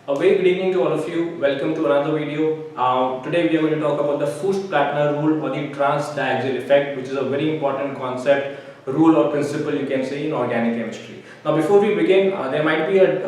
A very good evening to all of you. Welcome to another video. Today we are going to talk about the Fürst-Plattner rule or the trans-Diaxial effect, which is a very important concept, rule or principle you can say in organic chemistry. Now before we begin, there might be a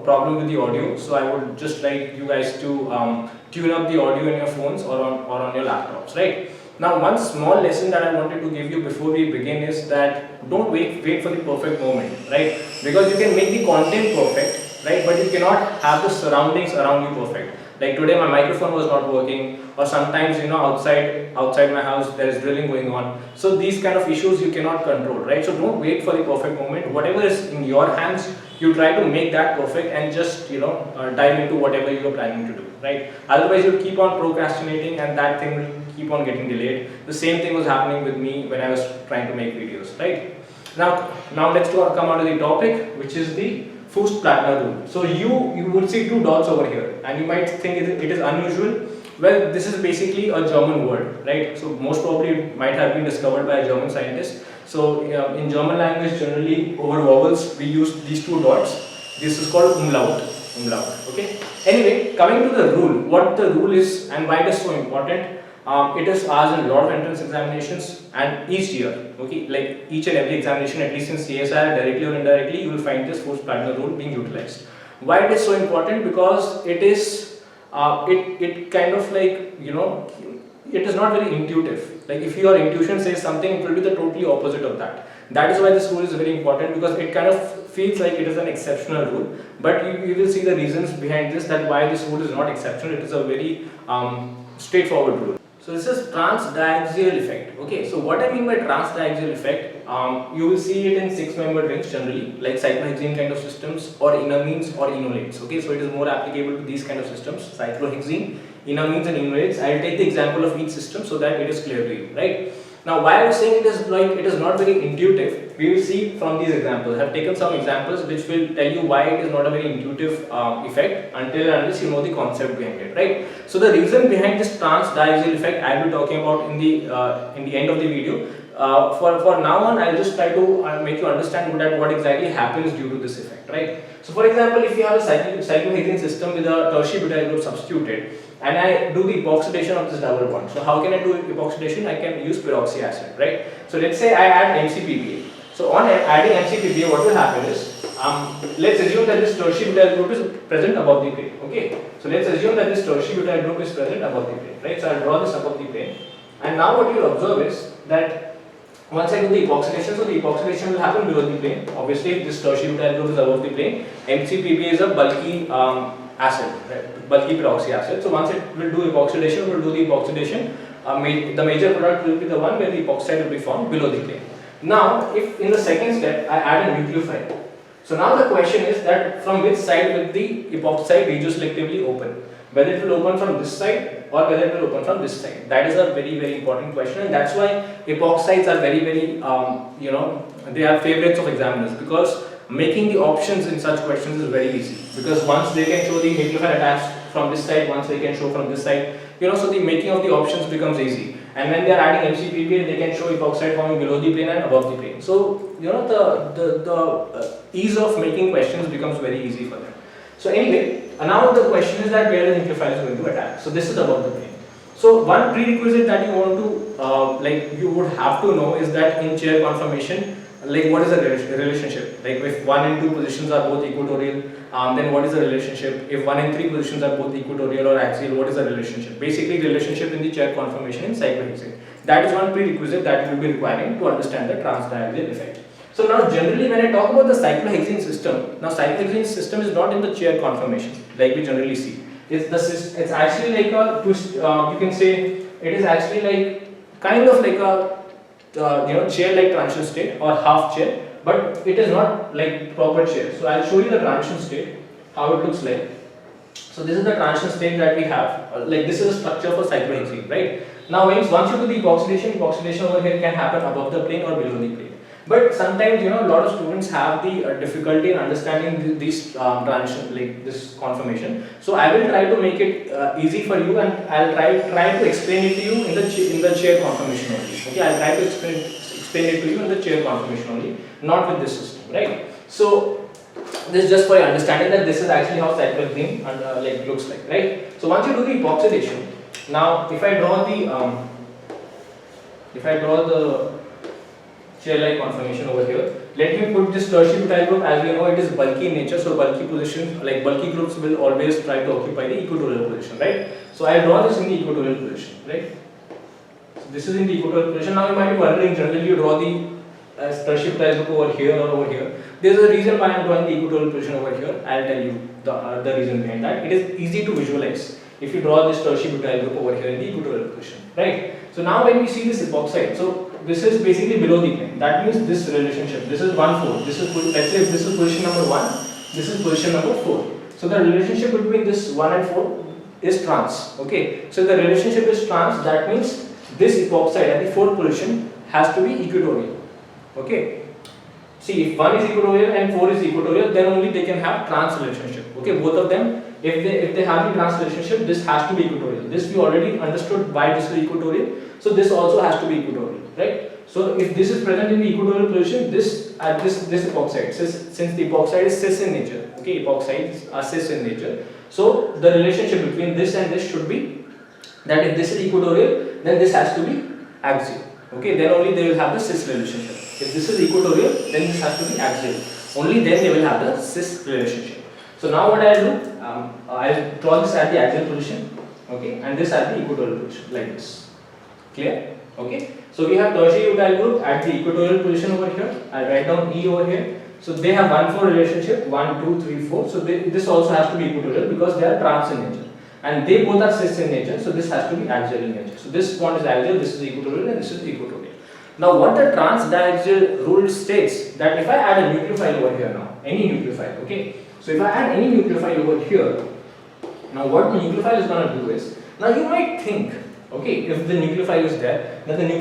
problem with the audio, so I would just like you guys to tune up the audio in your phones or on your laptops, right? Now one small lesson that I wanted to give you before we begin is that don't wait for the perfect moment, right? Because you can make the content perfect, right? But you cannot have the surroundings around you perfect. Like today my microphone was not working, or sometimes outside my house there is drilling going on. So these kind of issues you cannot control, right? So don't wait for the perfect moment. Whatever is in your hands, you try to make that perfect and just dive into whatever you are planning to do, right? Otherwise you'll keep on procrastinating and that thing will keep on getting delayed. The same thing was happening with me when I was trying to make videos, right? Now let's come on to the topic, which is the Fürst-Plattner rule. So you would see two dots over here and you might think it is unusual. Well, this is basically a German word, right? So most probably it might have been discovered by a German scientist. So in German language, generally over vowels we use these two dots. This is called umlaut. Okay. Anyway, coming to the rule, what the rule is and why it is so important. It is asked in a lot of entrance examinations and each year, okay, like each and every examination, at least in CSIR, directly or indirectly, you will find this Fürst-Plattner rule being utilized. Why it is so important? Because it is, it kind of like, it is not very intuitive. Like if your intuition says something, it will be the totally opposite of that. That is why this rule is very important, because it kind of feels like it is an exceptional rule, but you will see the reasons behind this, that why this rule is not exceptional. It is a very straightforward rule. So this is trans-Diaxial effect. Okay, so what I mean by trans-Diaxial effect, you will see it in 6-membered rings generally, like cyclohexane kind of systems or enamines or enolates. Okay, so it is more applicable to these kind of systems, cyclohexane, enamines and enolates. I will take the example of each system so that it is clear to you, right? Now why I was saying it is not very intuitive, we will see from these examples. I have taken some examples which will tell you why it is not a very intuitive effect until and unless you know the concept behind it, right? So the reason behind this trans-Diaxial effect I will be talking about in the end of the video. For now on, I will just try to make you understand what exactly happens due to this effect, right? So for example, if you have a cyclohexane system with a tertiary butyl group substituted, and I do the epoxidation of this double bond. So how can I do epoxidation? I can use peroxy acid, right? So let's say I add MCPPA. So on adding MCPPA, what will happen is, let's assume that this tertiary butyl group is present above the plane. Okay. So let's assume that this tertiary butyl group is present above the plane, right? So I'll draw this above the plane, and now what you'll observe is that once I do the epoxidation, so the epoxidation will happen below the plane. Obviously, if this tertiary butyl group is above the plane, MCPPA is a bulky acid, right? Bulky peroxy acid. So once it will do epoxidation, the major product will be the one where the epoxide will be formed below the plane. Now, if in the second step I add a nucleophile, so now the question is that from which side will the epoxide regioselectively open? Whether it will open from this side or whether it will open from this side. That is a very, very important question, and that's why epoxides are very, very, they are favorites of examiners, because making the options in such questions is very easy. Because once they can show the nucleophile attached from this side, once they can show from this side, so the making of the options becomes easy. And when they are adding MCPPA, they can show epoxide forming below the plane and above the plane. So, the ease of making questions becomes very easy for them. So anyway, now the question is that where the nucleophile is going to attack. So this is above the plane. So one prerequisite that you want to, you would have to know is that in chair conformation, like what is the relationship? Like if 1 and 2 positions are both equatorial, then what is the relationship? If 1 and 3 positions are both equatorial or axial, what is the relationship? Basically, relationship in the chair conformation in cyclohexane. That is one prerequisite that you will be requiring to understand the trans-Diaxial effect. So now generally when I talk about the cyclohexane system, now cyclohexane system is not in the chair conformation like we generally see. It's actually like a twist, you can say it is actually like kind of like a chair-like transition state or half chair, but it is not like proper chair. So I'll show you the transition state, how it looks like. So this is the transition state that we have. Like this is a structure for cyclohexane, right? Now once you do the epoxidation over here can happen above the plane or below the plane. But sometimes, a lot of students have the difficulty in understanding these transition, like this conformation. So I will try to make it easy for you, and I'll try to explain it to you in the chair conformation only. Okay, I'll try to explain it to you in the chair conformation only, not with this system, right? So This is just for your understanding that this is actually how cyclohexane like looks like, right? So once you do the epoxidation, now if I draw the chair-like conformation over here, let me put this tertiary butyl group. As we know, it is bulky in nature, so bulky position, like bulky groups will always try to occupy the equatorial position, right? So I draw this in the equatorial position, right? So this is in the equatorial position. Now you might be wondering, generally you draw the tertiary butyl group over here or over here. There is a reason why I am drawing the equatorial position over here. I'll tell you the reason behind that. It is easy to visualize if you draw this tertiary butyl group over here in the equatorial position, right? So now when we see this epoxide, so this is basically below the plane. That means this relationship, this is 1,4. This is, let's say if this is position number 1, this is position number 4. So the relationship between this 1 and 4 is trans. Okay. So the relationship is trans. That means this epoxide at the 4th position has to be equatorial. Okay. See, if 1 is equatorial and 4 is equatorial, then only they can have trans relationship. Okay. Both of them, if they have the trans relationship, this has to be equatorial. This we already understood why this is equatorial. So this also has to be equatorial, right? So if this is present in the equatorial position, this epoxide, since the epoxide is cis in nature, okay, epoxides are cis in nature. So the relationship between this and this should be that if this is equatorial, then this has to be axial. Okay, then only they will have the cis relationship. If this is equatorial, then this has to be axial. Only then they will have the cis relationship. So now what I'll do, I'll draw this at the axial position, okay, and this at the equatorial position, like this. Clear? Okay. So we have tertiary butyl group at the equatorial position over here. I'll write down E over here. So they have 1,4 relationship, 1, 2, 3, 4. So this also has to be equatorial because they are trans in nature, and they both are cis in nature. So this has to be axial in nature. So this point is axial, this is equatorial, and this is equatorial. Now what the trans diaxial rule states that if I add a nucleophile over here now, any nucleophile, okay. So if I add any nucleophile over here, now what the nucleophile is going to do is, now you might think, okay, if the nucleophile is there, then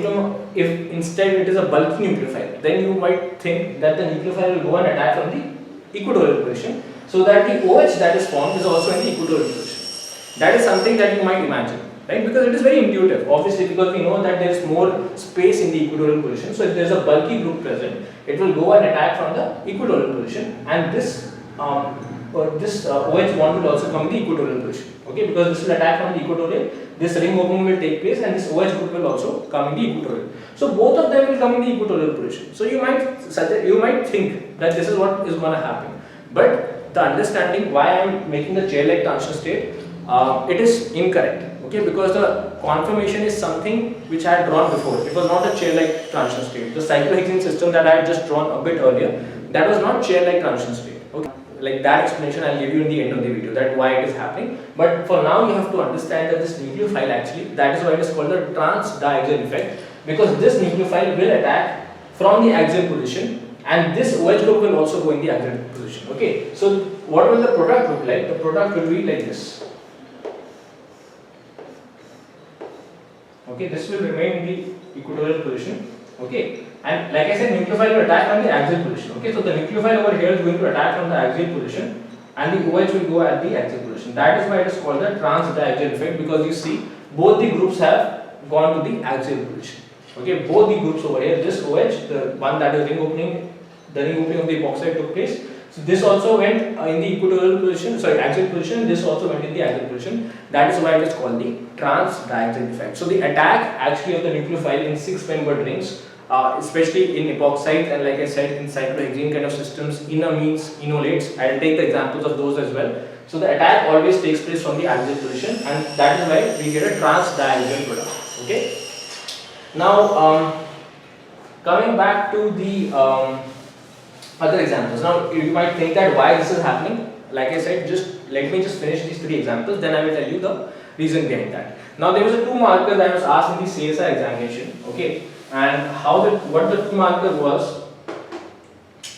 if instead it is a bulky nucleophile, then you might think that the nucleophile will go and attack from the equatorial position, so that the OH that is formed is also in the equatorial position. That is something that you might imagine, right? Because it is very intuitive, obviously, because we know that there is more space in the equatorial position. So if there is a bulky group present, it will go and attack from the equatorial position, and this OH bond will also come in the equatorial position. Okay, because this will attack from the equatorial, this ring opening will take place, and this OH group will also come in the equatorial. So both of them will come in the equatorial position. So you might think that this is what is going to happen, but the understanding why I am making the chair-like transition state, it is incorrect. Okay, because the conformation is something which I had drawn before. It was not a chair-like transition state. The cyclohexane system that I had just drawn a bit earlier, that was not chair-like transition state. Okay. Like that explanation I'll give you in the end of the video, that why it is happening. But for now you have to understand that this nucleophile actually, that is why it is called the trans diaxial effect, because this nucleophile will attack from the axial position, and this OH group will also go in the axial position. Okay, so what will the product look like? The product will be like this. Okay, this will remain in the equatorial position. Okay, and like I said, nucleophile will attack from the axial position. Okay, so the nucleophile over here is going to attack from the axial position, and the OH will go at the axial position. That is why it is called the trans diaxial effect, because you see both the groups have gone to the axial position. Okay, both the groups over here, this OH, the one that is ring opening, the ring opening of the epoxide took place. So this also went in the equatorial position, axial position. This also went in the axial position. That is why it is called the trans diaxial effect. So the attack actually of the nucleophile in 6-membered rings, especially in epoxides, and like I said, in cyclohexane kind of systems, enamines, enolates. I will take the examples of those as well. So the attack always takes place from the axial position, and that is why we get a trans diaxial product. Okay. Now, coming back to the other examples. Now you might think that why this is happening. Like I said, let me finish these 3 examples, then I will tell you the reason behind that. Now there was a 2 marker that was asked in the CSIR examination. Okay. And what the 2 marker was,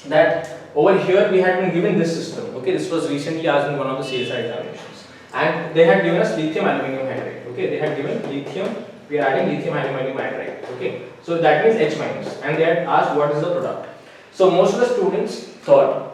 that over here we had been given this system. Okay, this was recently asked in one of the CSIR examinations, and they had given us lithium aluminum hydride. Okay, they had given lithium, we are adding lithium aluminum hydride. Okay, so that means H minus, and they had asked what is the product. So most of the students thought,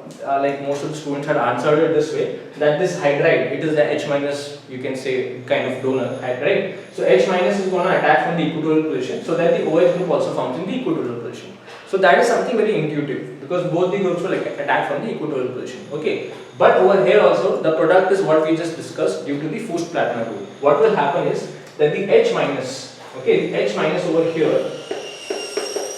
most of the students had answered it this way, that this hydride, it is the H minus, you can say, kind of donor hydride. So H minus is going to attack from the equatorial position, so that the OH group also forms in the equatorial position. So that is something very intuitive because both the groups will attack from the equatorial position. Okay, but over here also the product is what we just discussed due to the Fürst-Plattner rule. What will happen is that the H minus, okay, the H minus over here.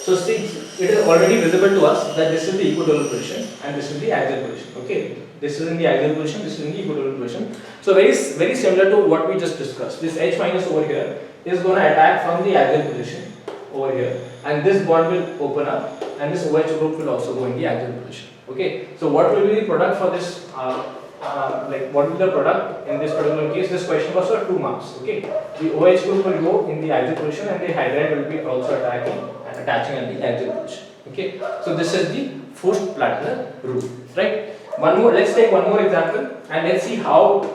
So see, it is already visible to us that this is the equatorial position and this is the axial position. Okay, this is in the axial position, this is in the equatorial position. So very similar to what we just discussed. This H minus over here is going to attack from the axial position over here, and this bond will open up, and this OH group will also go in the axial position. Okay, so what will be the product for this? What will be the product in this particular case? This question was for 2 marks. Okay, the OH group will go in the axial position, and the hydride will be also attaching at the axial position. Okay, so this is the Fürst-Plattner rule, right? Let's take one more example, and let's see how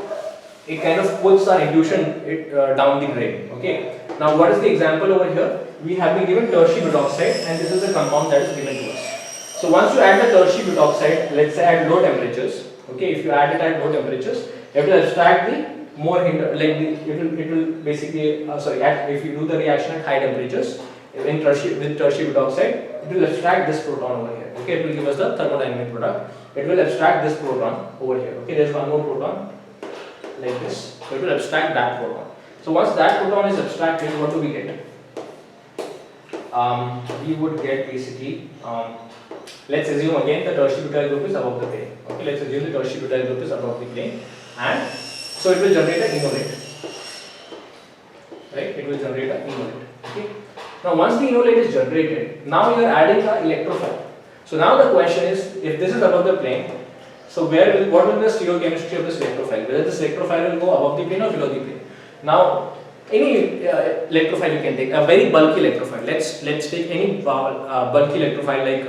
it kind of puts our intuition down the drain. Okay, now what is the example over here? We have been given tertiary butoxide, and this is the compound that is given to us. So once you add the tertiary butoxide, let's say at low temperatures, okay, if you add it at low temperatures, it will extract the more it will basically if you do the reaction at high temperatures with tertiary butoxide, it will extract this proton over here. Okay, it will give us the thermodynamic product. It will extract this proton over here. Okay, there's one more proton like this. So it will extract that proton. So once that proton is abstracted, what do we get? We would get basically, let's assume again the tertiary butyl group is above the plane. Okay, let's assume the tertiary butyl group is above the plane, and so it will generate an enolate. Right? It will generate an enolate. Okay. Now once the enolate is generated, now you are adding an electrophile. So now the question is, if this is above the plane, so what will be the stereochemistry of this electrophile? Whether this electrophile will go above the plane or below the plane. Now any electrophile you can take, a very bulky electrophile. Let's take any bulky electrophile like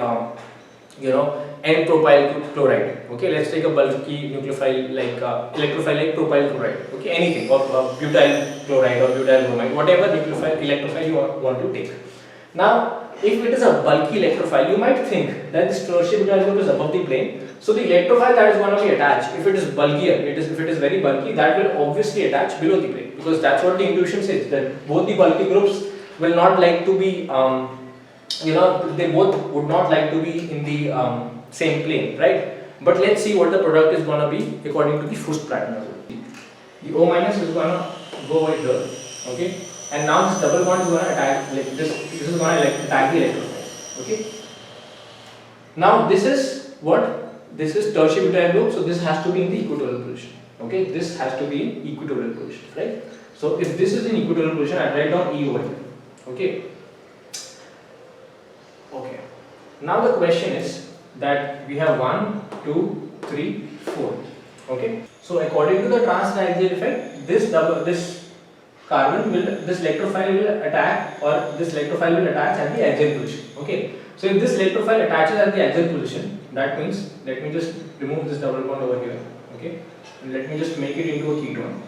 N-propyl chloride. Okay, let's take a bulky nucleophile like electrophile like propyl chloride. Okay, anything, or butyl chloride or butyl bromide, whatever electrophile you want to take. Now, if it is a bulky electrophile, you might think that this tertiary butyl group is above the plane. So the electrophile that is going to be attached, if it is bulkier, if it is very bulky, that will obviously attach below the plane, because that's what the intuition says, that both the bulky groups will not like to be, they both would not like to be in the same plane, right? But let's see what the product is going to be according to the Fürst-Plattner rule. The O minus is going to go over here, okay? And now this double bond is going to attack, like this is going to attack the electrophile, okay? Now this is what? This is tertiary butyl group, so this has to be in the equatorial position, okay? This has to be in equatorial position, right? So if this is in equatorial position, I write down E over here, okay? Okay. Now the question is that we have 1, 2, 3, 4, okay? So according to the trans-diaxial effect, this electrophile will attack, or this electrophile will attach at the axial position, okay? So if this electrophile attaches at the axial position, that means, let me just remove this double bond over here, okay? And let me just make it into a ketone.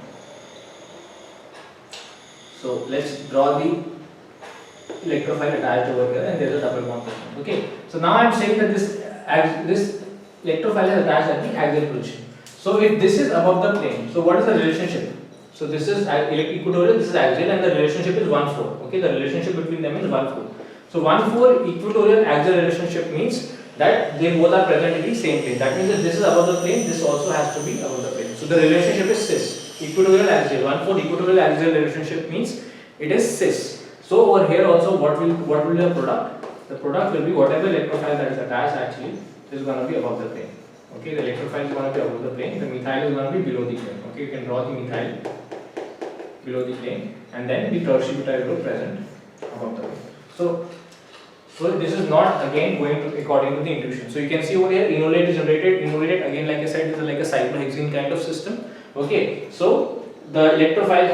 So let's draw the electrophile attached over here, and there is a double bond position, okay? So now I am saying that this electrophile is attached at the axial position. So if this is above the plane, so what is the relationship? So this is equatorial, this is axial, and the relationship is 1:4. Okay, the relationship between them is 1:4. So 1:4 equatorial axial relationship means that they both are present in the same plane. That means if this is above the plane, this also has to be above the plane. So the relationship is cis, equatorial axial. 1:4 equatorial axial relationship means it is cis. So over here also, what will be the product? The product will be whatever electrophile that is attached actually is going to be above the plane. Okay, the electrophile is going to be above the plane. The methyl is going to be below the plane. Okay, you can draw the methyl below the plane, and then the tertiary butyl group present above the plane. So this is not again going to according to the intuition. So you can see over here, enolate is generated. Enolate again, like I said, is like a cyclohexane kind of system. Okay, so the electrophile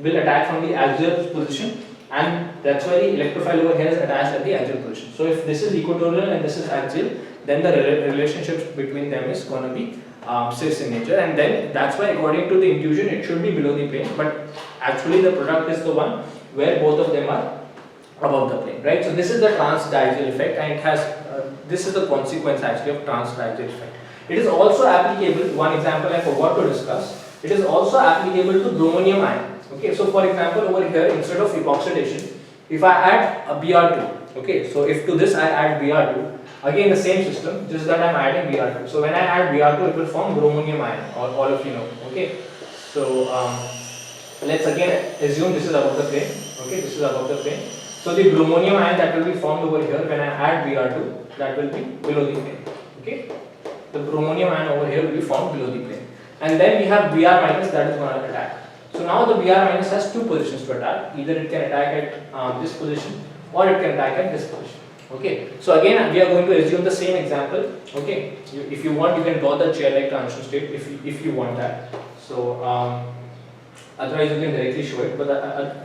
will attack from the axial position, and that's why the electrophile over here is attached at the axial position. So if this is equatorial and this is axial, then the relationships between them is going to be cis in nature, and then that's why according to the intuition it should be below the plane, but actually the product is the one where both of them are above the plane, right? So this is the trans-diaxial effect, and it has this is the consequence actually of trans-diaxial effect. It is also applicable, one example I forgot to discuss, it is also applicable to bromonium ion. Okay, so for example over here, instead of epoxidation, If I add a Br2, okay, so if to this I add Br2, again the same system, just that I'm adding Br2. So when I add Br2, it will form bromonium ion, all of you know, okay. So let's again assume this is above the plane, okay, this is above the plane. So the bromonium ion that will be formed over here when I add Br2, that will be below the plane, okay. The bromonium ion over here will be formed below the plane. And then we have Br minus that is going to attack. So now the Br minus has two positions to attack. Either it can attack at this position or it can attack at this position. Okay. So again we are going to assume the same example. Okay. If you want, you can draw the chair-like transition state if you want that. So otherwise you can directly show it. But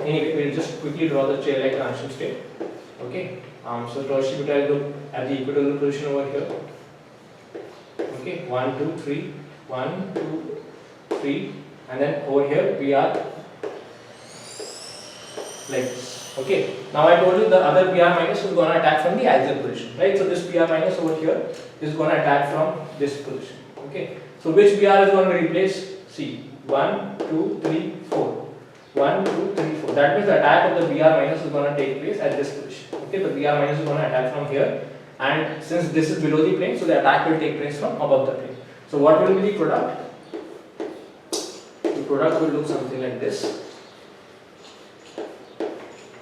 anyway, we'll just quickly draw the chair-like transition state. Okay. So tertiary butyl group at the equatorial position over here. Okay. 1, 2, 3. 1, 2, 3. And then over here we are like this. Okay. Now I told you the other Br minus is going to attack from the axial position, right? So this Br minus over here is going to attack from this position. Okay. So which Br is going to replace? See, 1, 2, 3, 4. 1, 2, 3, 4. That means the attack of the Br minus is going to take place at this position. Okay. The Br minus is going to attack from here, and since this is below the plane, so the attack will take place from above the plane. So what will be the product? Product will look something like this,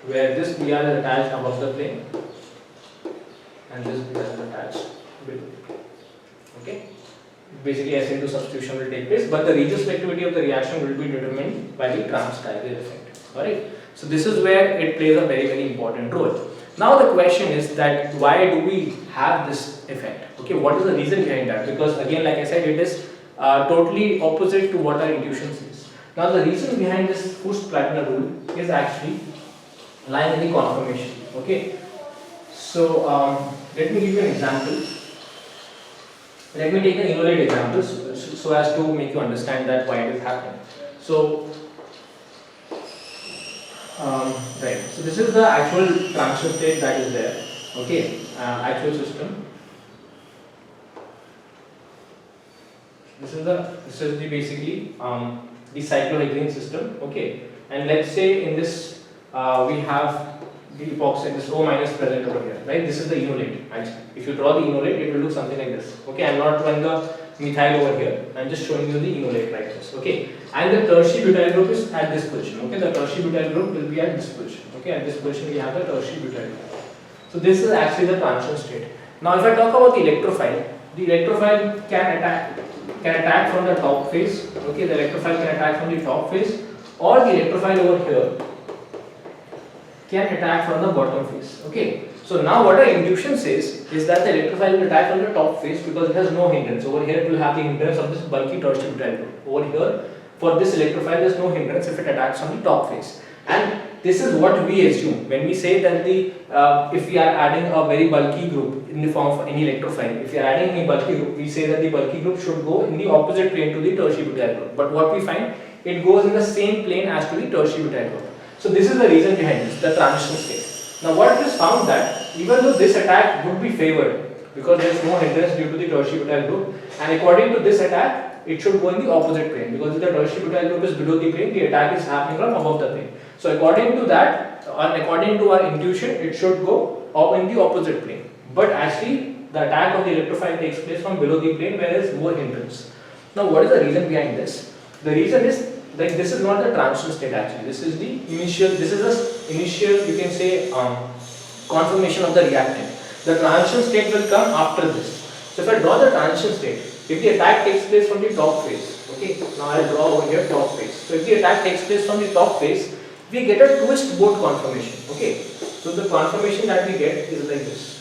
where this Br is attached above the plane and this Br is attached below the plane. Okay. Basically SN2 substitution will take place, but the regioselectivity of the reaction will be determined by the trans-Diaxial effect. Alright. So this is where it plays a very important role. Now the question is that why do we have this effect? Okay, what is the reason behind that? Because again, like I said, it is totally opposite to what our intuition says. Now the reason behind this Fürst-Plattner rule is actually lying in the conformation. Okay, so let me give you an example. Let me take an inolate example so as to make you understand that why it is happening. So right, so this is the actual transition state that is there. Okay, actual system. This is the basically the cyclohexane system. Okay, and let's say in this we have the epoxide, this O minus present over here, right? This is the enolate. Actually, if you draw the enolate, it will look something like this. Okay, I'm not drawing the methyl over here. I'm just showing you the enolate like this. Okay, and the tertiary butyl group is at this position. Okay, the tertiary butyl group will be at this position. Okay, at this position we have the tertiary butyl group. So this is actually the transition state. Now, if I talk about the electrophile can attack from the top face. Okay, the electrophile can attack from the top face, or the electrophile over here can attack from the bottom face. Okay, so now what our intuition says is that the electrophile will attack from the top face because it has no hindrance. Over here it will have the hindrance of this bulky tertiary butyl group. Over here, for this electrophile there is no hindrance if it attacks from the top face. And this is what we assume when we say that if we are adding a very bulky group in the form of any electrophile, if we are adding any bulky group, we say that the bulky group should go in the opposite plane to the tertiary butyl group. But what we find, it goes in the same plane as to the tertiary butyl group. So this is the reason behind this, the transition state. Now what it is found that even though this attack would be favored because there is no hindrance due to the tertiary butyl group, and according to this attack, it should go in the opposite plane because if the tertiary butyl group is below the plane, the attack is happening from above the plane. So according to that, and according to our intuition, it should go up in the opposite plane. But actually, the attack of the electrophile takes place from below the plane where there is more hindrance. Now what is the reason behind this? The reason is that this is not the transition state actually. This is the initial, you can say conformation of the reactant. The transition state will come after this. So if I draw the transition state, if the attack takes place from the top face, okay, now I will draw over here top face. So if the attack takes place from the top face, we get a twist boat conformation. Okay, so the conformation that we get is like this.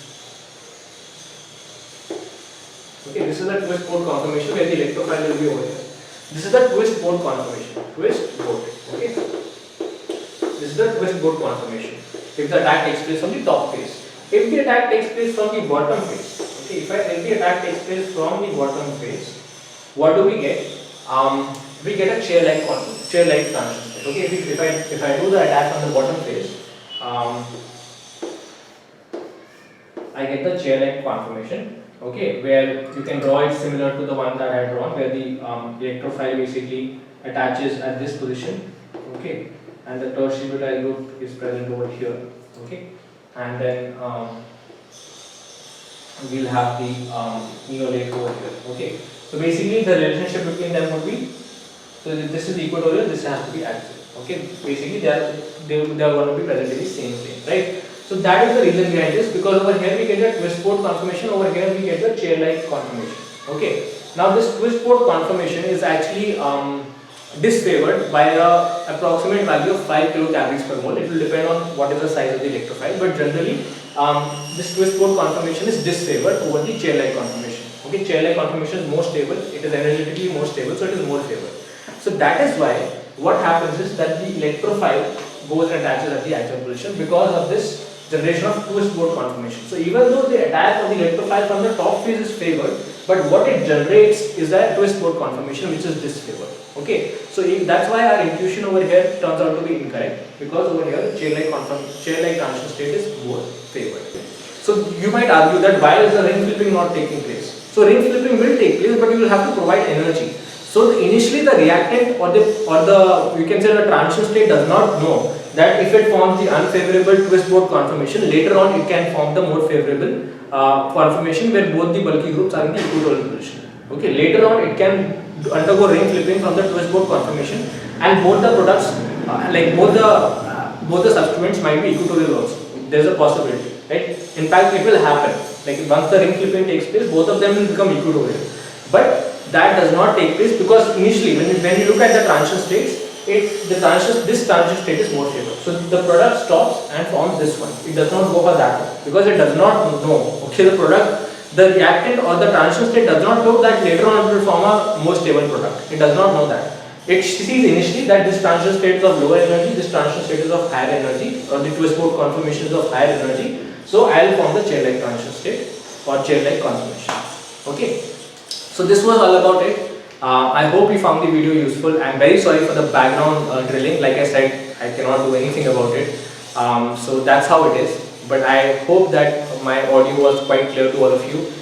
Okay, this is the twist boat conformation where the electrophile will be over here. This is the twist boat conformation. Twist boat. Okay, this is the twist boat conformation. If the attack takes place from the top face. If the attack takes place from the bottom face, okay, if the attack takes place from the bottom face, what do we get? We get a chair-like transition state. Okay, if I do the attack on the bottom face, I get the chair-like conformation. Okay, where you can draw it similar to the one that I had drawn, where the electrophile basically attaches at this position. Okay, and the tertiary butyl group is present over here. Okay, and then we'll have the neolate over here. Okay, so basically the relationship between them would be, so this is equatorial, this has to be axial. Okay, basically they are going to be present in the same plane, right? So that is the reason behind this, because over here we get the twist port conformation, over here we get the chair-like conformation. Okay, now this twist port conformation is actually disfavored by a approximate value of 5 kilocalories per mole. It will depend on what is the size of the electrophile, but generally this twist port conformation is disfavored over the chair-like conformation. Okay, chair-like conformation is more stable, it is energetically more stable, so it is more favored. So that is why what happens is that the electrophile goes and attaches at the axial position because of this generation of twist port conformation. So even though the attack of the electrophile from the top phase is favored, but what it generates is that twist port conformation which is disfavored. Okay, so that's why our intuition over here turns out to be incorrect, because over here chair-like transition state is more favored. So you might argue that why is the ring flipping not taking place? So ring flipping will take place, but you will have to provide energy. So initially the reactant or the you can say the transition state does not know that if it forms the unfavorable twist port conformation, later on it can form the more favorable conformation where both the bulky groups are in the equatorial position. Okay, later on it can undergo ring flipping from the twist port conformation, and both the products both the substituents might be equatorial also. There is a possibility, right? In fact, it will happen. Like once the ring flipping takes place, both of them will become equatorial. But that does not take place because initially when you look at the transition states, this transition state is more favored. So the product stops and forms this one. It does not go for that one because it does not know. Okay, the reactant or the transition state does not know that later on it will form a more stable product. It does not know that. It sees initially that this transition state is of lower energy, this transition state is of higher energy, or the twist port conformation is of higher energy. So I will form the chair-like transition state or chair-like conformation. Okay. So this was all about it. I hope you found the video useful. I am very sorry for the background drilling. Like I said, I cannot do anything about it. So that's how it is. But I hope that my audio was quite clear to all of you.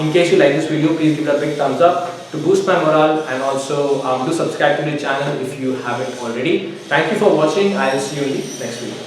In case you like this video, please give it a big thumbs up to boost my morale, and also do subscribe to the channel if you haven't already. Thank you for watching. I will see you in the next video.